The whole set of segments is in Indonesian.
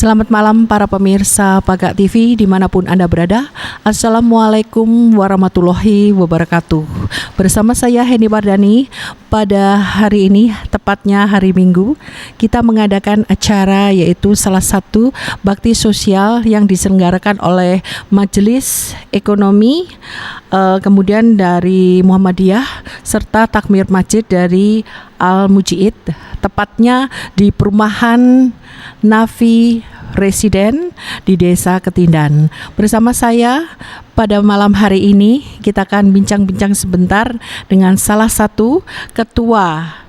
Selamat malam para pemirsa Pagak TV dimanapun Anda berada. Assalamualaikum warahmatullahi wabarakatuh. Bersama saya Heni Wardani, pada hari ini, tepatnya hari Minggu, kita mengadakan acara yaitu salah satu bakti sosial yang diselenggarakan oleh Majelis Ekonomi, kemudian dari Muhammadiyah, serta takmir masjid dari Al-Mujiid, tepatnya di perumahan Nafi Residen di Desa Ketindan. Bersama saya pada malam hari ini kita akan bincang-bincang sebentar dengan salah satu ketua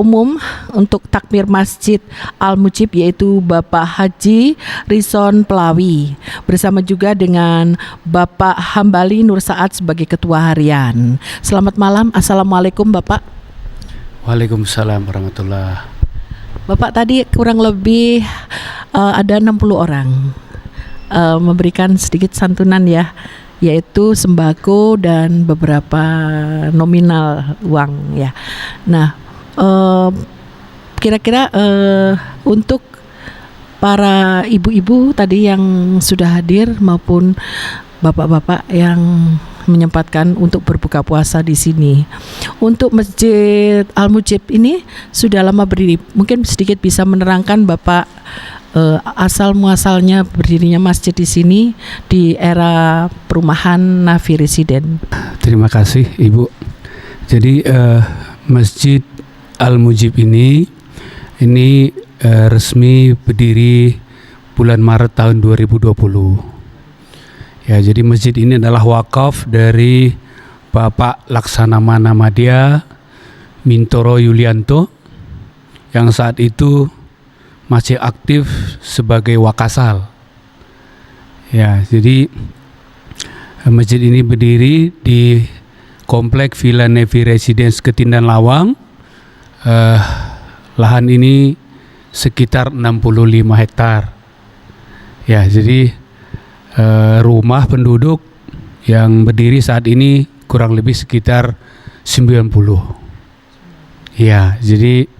umum untuk takmir Masjid Al-Mujib, yaitu Bapak Haji Rison Pelawi, bersama juga dengan Bapak Hambali Nur Saad sebagai ketua harian. Selamat malam. Assalamualaikum Bapak. Waalaikumsalam warahmatullahi. Bapak tadi kurang lebih ada 60 orang memberikan sedikit santunan ya, yaitu sembako dan beberapa nominal uang ya. Nah, kira-kira untuk para ibu-ibu tadi yang sudah hadir maupun bapak-bapak yang menyempatkan untuk berbuka puasa di sini. Untuk Masjid Al-Mujib ini sudah lama berdiri. Mungkin sedikit bisa menerangkan Bapak asal muasalnya berdirinya masjid di sini di era perumahan Nafi Residen. Terima kasih Ibu. Jadi Masjid Al-Mujib ini resmi berdiri bulan Maret tahun 2020. Ya, jadi masjid ini adalah wakaf dari Bapak Laksanamana Madya Mintoro Yulianto yang saat itu masih aktif sebagai wakasal. Ya, jadi masjid ini berdiri di Komplek Villa Nafi Residence Ketindan Lawang. Lahan ini sekitar 65 hektar. Ya, jadi rumah penduduk yang berdiri saat ini kurang lebih sekitar 90. Ya, jadi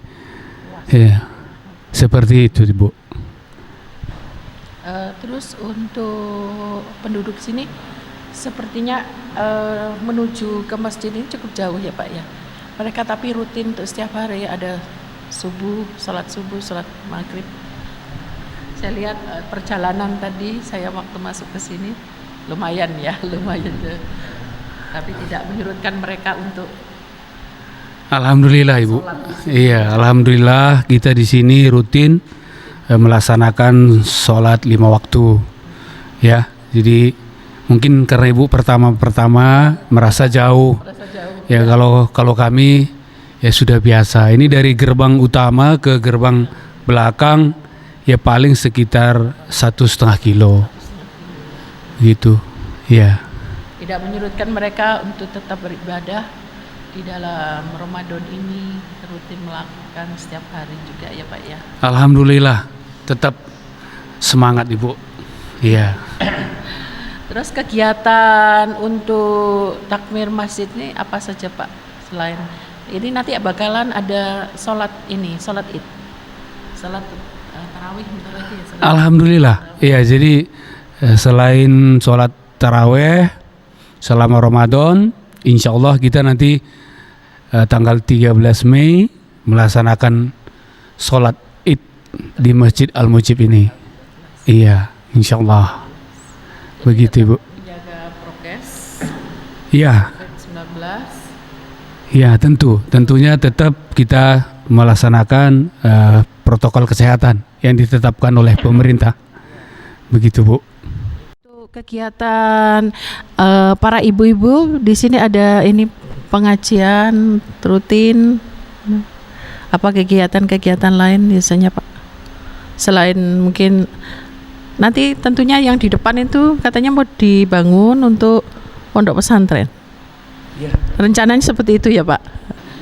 ya, seperti itu, Bu. Terus untuk penduduk sini sepertinya menuju ke masjid ini cukup jauh ya Pak ya. Mereka tapi rutin untuk setiap hari ada salat subuh, salat maghrib. Saya lihat perjalanan tadi saya waktu masuk ke sini lumayan. Tapi tidak menyurutkan mereka untuk. Alhamdulillah Ibu. Iya, alhamdulillah kita di sini rutin melaksanakan sholat 5 waktu. Ya, jadi mungkin karena Ibu pertama merasa jauh. Ya, kalau kami ya sudah biasa. Ini dari gerbang utama ke gerbang belakang ya paling sekitar 1,5 kilo gitu ya. Tidak menyurutkan mereka untuk tetap beribadah di dalam Ramadan ini, rutin melakukan setiap hari juga ya Pak ya. Alhamdulillah tetap semangat Ibu. Iya. Terus kegiatan untuk takmir masjid ini apa saja Pak? Selain ini nanti bakalan ada sholat Id, sholat tarawih bentar lagi ya. Alhamdulillah. Iya, jadi selain sholat tarawih selama Ramadan, insya Allah kita nanti tanggal 13 Mei melaksanakan sholat Id di Masjid Al-Mujib ini. Iya, insya Allah. Begitu Ibu. Jaga prokes. Iya. COVID-19. Iya, tentunya tetap kita melaksanakan protokol kesehatan yang ditetapkan oleh pemerintah. Begitu Bu. Untuk kegiatan para ibu-ibu di sini ada ini pengajian rutin. Apa kegiatan-kegiatan lain biasanya Pak? Selain mungkin nanti tentunya yang di depan itu katanya mau dibangun untuk pondok pesantren. Ya. Rencananya seperti itu ya Pak?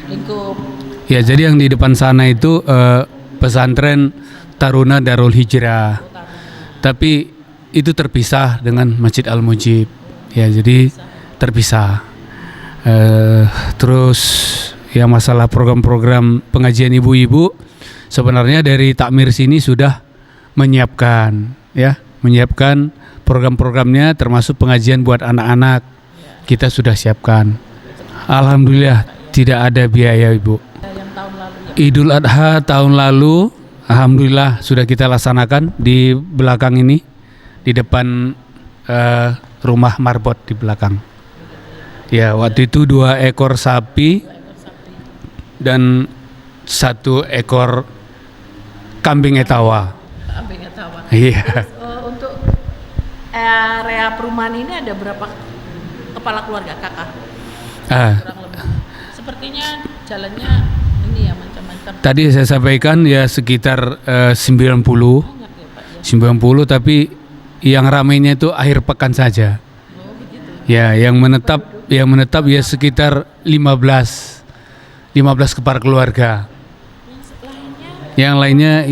Lingkup. Ya, jadi yang di depan sana itu pesantren Taruna Darul Hijrah. Tapi itu terpisah dengan Masjid Al-Mujib. Ya, jadi terpisah. Terus ya masalah program-program pengajian ibu-ibu sebenarnya dari takmir sini sudah menyiapkan program-programnya termasuk pengajian buat anak-anak. Kita sudah siapkan. Alhamdulillah tidak ada biaya, Ibu. Idul Adha tahun lalu alhamdulillah sudah kita laksanakan di belakang ini, di depan rumah marbot di belakang. Ya, waktu itu 2 ekor sapi dan 1 ekor kambing etawa. Kambing etawa. Iya. Untuk area perumahan ini ada berapa kepala keluarga, kakak? Kurang lebih. Sepertinya jalannya ini ya macam-macam. Tadi saya sampaikan ya sekitar 90. Banyak ya, Pak, ya? 90, tapi yang ramainya itu akhir pekan saja. Oh, begitu. Ya, yang menetap ya sekitar 15 kepala keluarga. Yang lainnya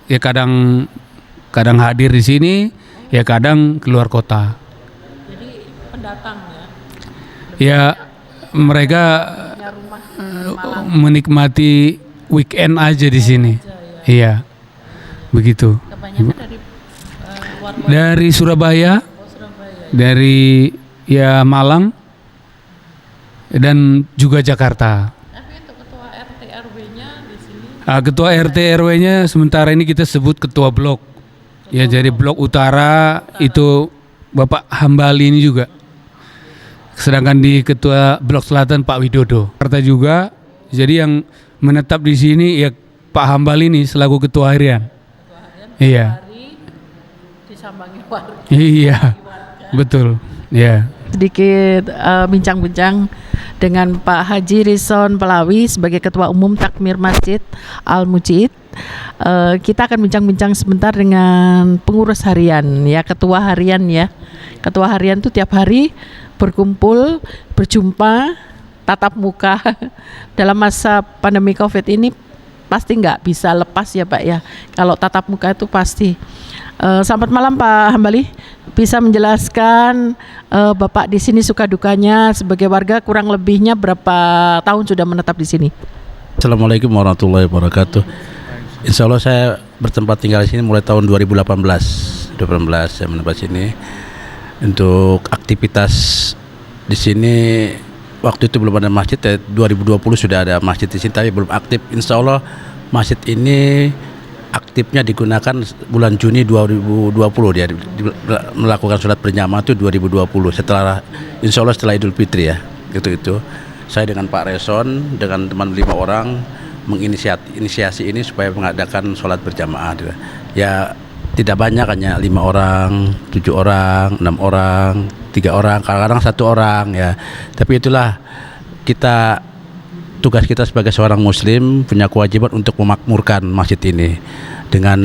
ya kadang hadir di sini, ya kadang keluar kota. Jadi pendatang ya. Ya mereka Punya rumah menikmati weekend aja di sini. Iya. Begitu. kebanyakan dari luar kota. Dari Surabaya, Oh, Surabaya. dari ya Malang dan juga Jakarta. Tapi untuk ketua RT RW-nya di sini Ketua RT RW-nya sementara ini kita sebut ketua blok. Ya, jadi blok utara itu Bapak Hambali ini juga. Sedangkan di ketua blok selatan Pak Widodo. Jakarta juga. Jadi yang menetap di sini ya Pak Hambali ini selaku ketua harian. Iya. hari disambangi warga. Iya. Betul. Ya. Sedikit bincang-bincang dengan Pak Haji Rison Pelawi sebagai Ketua Umum Takmir Masjid Al-Mujid. Kita akan bincang-bincang sebentar dengan pengurus harian ya, ketua harian ya. Ketua harian itu tiap hari berkumpul, berjumpa, tatap muka. Dalam masa pandemi Covid ini pasti nggak bisa lepas ya Pak ya. Kalau tatap muka itu pasti. Selamat malam Pak Hambali. Bisa menjelaskan Bapak di sini suka dukanya sebagai warga, kurang lebihnya berapa tahun sudah menetap di sini? Assalamualaikum warahmatullahi wabarakatuh. Insya Allah saya bertempat tinggal di sini mulai tahun 2018 saya menetap sini. Untuk aktivitas di sini waktu itu belum ada masjid. 2020 sudah ada masjid di sini tapi belum aktif. Insya Allah masjid ini aktifnya digunakan bulan Juni 2020 dia melakukan sholat berjamaah itu 2020 insya Allah setelah Idul Fitri ya itu saya dengan Pak Reson dengan teman 5 orang menginisiasi ini supaya mengadakan sholat berjamaah ya tidak banyak, hanya 5 orang, 7 orang, 6 orang, 3 orang, kadang-kadang 1 orang ya, tapi itulah tugas kita sebagai seorang muslim punya kewajiban untuk memakmurkan masjid ini dengan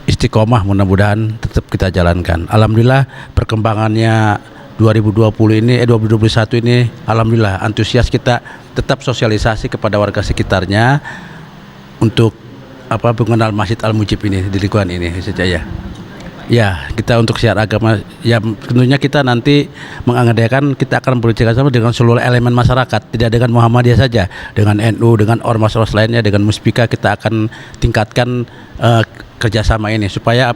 istiqomah, mudah-mudahan tetap kita jalankan. Alhamdulillah perkembangannya 2021 ini alhamdulillah antusias kita tetap sosialisasi kepada warga sekitarnya untuk mengenal Masjid Al-Mujib ini di lingkungan ini saja ya. Ya, kita untuk syiar agama ya tentunya kita nanti mengadakan, kita akan bekerja sama dengan seluruh elemen masyarakat, tidak dengan Muhammadiyah saja, dengan NU, dengan ormas-ormas lainnya, dengan Muspika kita akan tingkatkan kerjasama ini supaya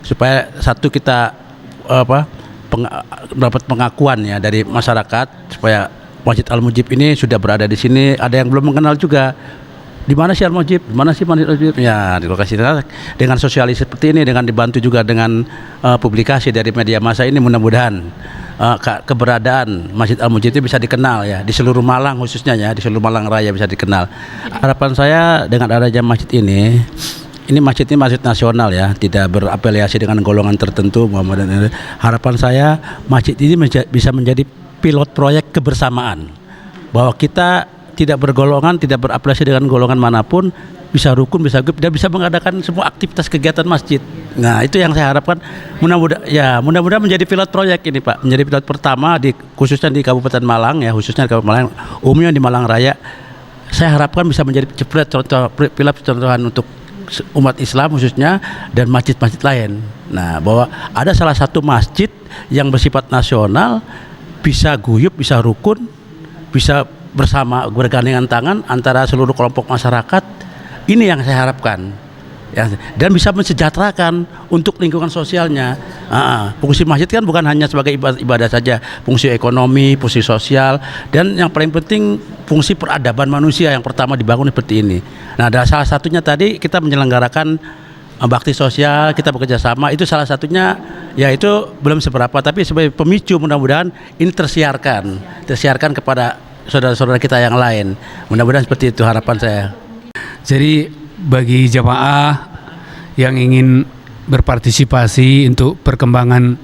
supaya satu kita dapat pengakuan ya dari masyarakat supaya Masjid Al-Mujib ini sudah berada di sini. Ada yang belum mengenal juga. Di mana sih Al-Mujib? Di mana sih Masjid Al-Mujib? Ya, di lokasi dengan sosialisasi seperti ini, dengan dibantu juga dengan publikasi dari media massa ini, mudah-mudahan keberadaan Masjid Al-Mujib itu bisa dikenal ya di seluruh Malang, khususnya ya di seluruh Malang Raya bisa dikenal. Harapan saya dengan adanya masjid ini masjid nasional ya, tidak berafiliasi dengan golongan tertentu Muhammadiyah. Harapan saya masjid ini bisa menjadi pilot proyek kebersamaan, bahwa kita tidak bergolongan, tidak berafiliasi dengan golongan manapun, bisa rukun, bisa grup, dan bisa mengadakan semua aktivitas kegiatan masjid. Nah, itu yang saya harapkan, mudah-mudahan menjadi pilot proyek ini Pak, menjadi pilot pertama khususnya di Kabupaten Malang ya, khususnya di Kabupaten Malang, umumnya di Malang Raya. Saya harapkan bisa menjadi pilot contohan untuk umat Islam khususnya dan masjid-masjid lain. Nah, bahwa ada salah satu masjid yang bersifat nasional, bisa guyup, bisa rukun, bisa bersama bergandengan tangan antara seluruh kelompok masyarakat. Ini yang saya harapkan ya, dan bisa mensejahterakan untuk lingkungan sosialnya. Fungsi masjid kan bukan hanya sebagai ibadah saja, fungsi ekonomi, fungsi sosial, dan yang paling penting fungsi peradaban manusia yang pertama dibangun seperti ini. Nah, ada salah satunya tadi kita menyelenggarakan bakti sosial, kita bekerja sama, itu salah satunya, yaitu belum seberapa, tapi sebagai pemicu mudah-mudahan ini tersiarkan kepada saudara-saudara kita yang lain. Mudah-mudahan seperti itu harapan saya. Jadi bagi jamaah yang ingin berpartisipasi untuk perkembangan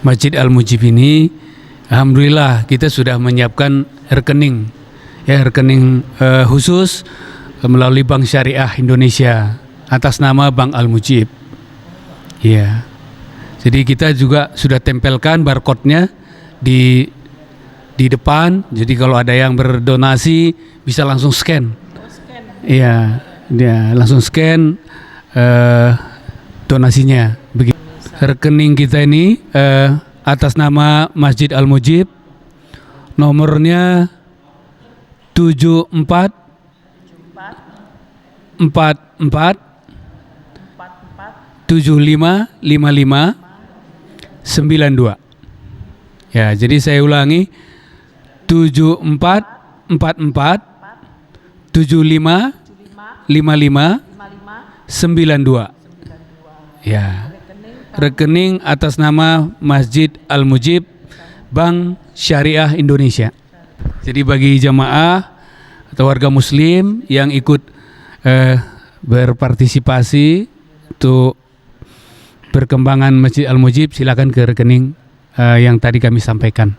Masjid Al-Mujib ini, alhamdulillah kita sudah menyiapkan rekening khusus melalui Bank Syariah Indonesia atas nama Bank Al-Mujib. Ya. Jadi kita juga sudah tempelkan barcode-nya di depan. Jadi kalau ada yang berdonasi bisa langsung scan. Iya, dia langsung scan donasinya. Begitu. Rekening kita ini atas nama Masjid Al-Mujib, nomornya 74 44 75 55 92. Ya, jadi saya ulangi 74 44 75 55 92. Ya. Rekening atas nama Masjid Al-Mujib Bank Syariah Indonesia. Jadi bagi jamaah atau warga muslim yang ikut berpartisipasi untuk perkembangan Masjid Al-Mujib, silakan ke rekening yang tadi kami sampaikan.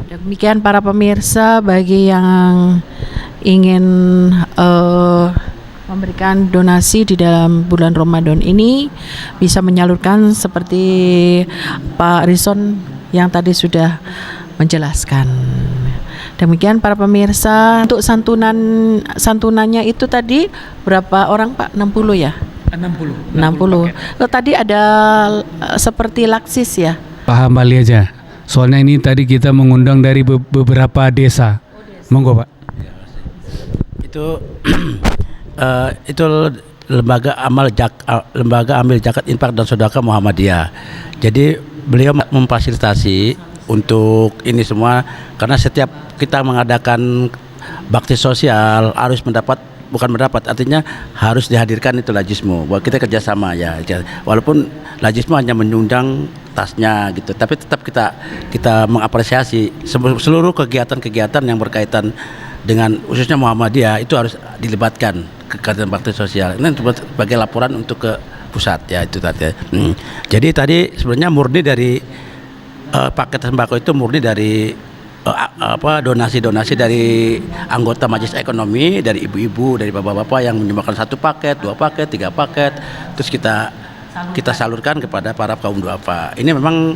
Demikian para pemirsa, bagi yang ingin memberikan donasi di dalam bulan Ramadan ini bisa menyalurkan seperti Pak Rison yang tadi sudah menjelaskan. Demikian para pemirsa, untuk santunannya itu tadi berapa orang Pak? 60 ya? 60. Tadi ada seperti laksis ya? Paham balik aja. Soalnya ini tadi kita mengundang dari beberapa desa. Monggo Pak. Itu lembaga amil zakat infak dan sedekah Muhammadiyah. Jadi beliau memfasilitasi untuk ini semua, karena setiap kita mengadakan bakti sosial harus artinya harus dihadirkan itu lajismu. Bahwa kita kerjasama ya. Walaupun lajismu hanya menunjang tasnya gitu, tapi tetap kita mengapresiasi seluruh kegiatan-kegiatan yang berkaitan dengan khususnya Muhammadiyah itu harus dilibatkan kegiatan bakti sosial. Ini sebagai laporan untuk ke pusat ya itu tadi. Jadi tadi sebenarnya murni dari paket sembako itu murni dari donasi-donasi dari anggota Majelis Ekonomi, dari ibu-ibu, dari bapak-bapak yang menyumbangkan 1 paket, 2 paket, 3 paket, terus kita salurkan kepada para kaum duafa. Ini memang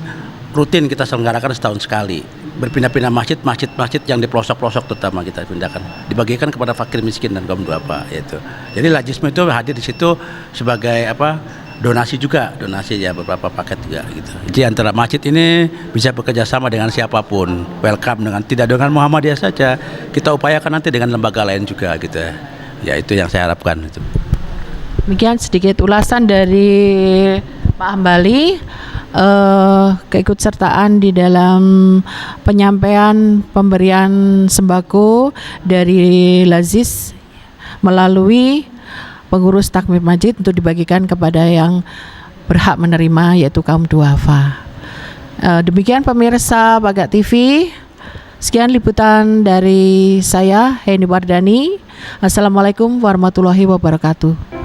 rutin kita selenggarakan setahun sekali. Berpindah-pindah masjid yang di pelosok-pelosok terutama kita pindahkan, dibagikan kepada fakir miskin dan kaum duafa itu. Jadi lajisme itu hadir di situ sebagai donasi ya, beberapa paket juga gitu. Jadi antara masjid ini bisa bekerja sama dengan siapapun, welcome tidak dengan Muhammadiyah saja, kita upayakan nanti dengan lembaga lain juga gitu. Ya itu yang saya harapkan itu. Demikian sedikit ulasan dari Pak Hambali, keikutsertaan di dalam penyampaian pemberian sembako dari Lazis melalui pengurus takmir masjid untuk dibagikan kepada yang berhak menerima, yaitu kaum duafa. Demikian pemirsa Pagat TV. Sekian liputan dari saya, Heni Wardani. Assalamualaikum warahmatullahi wabarakatuh.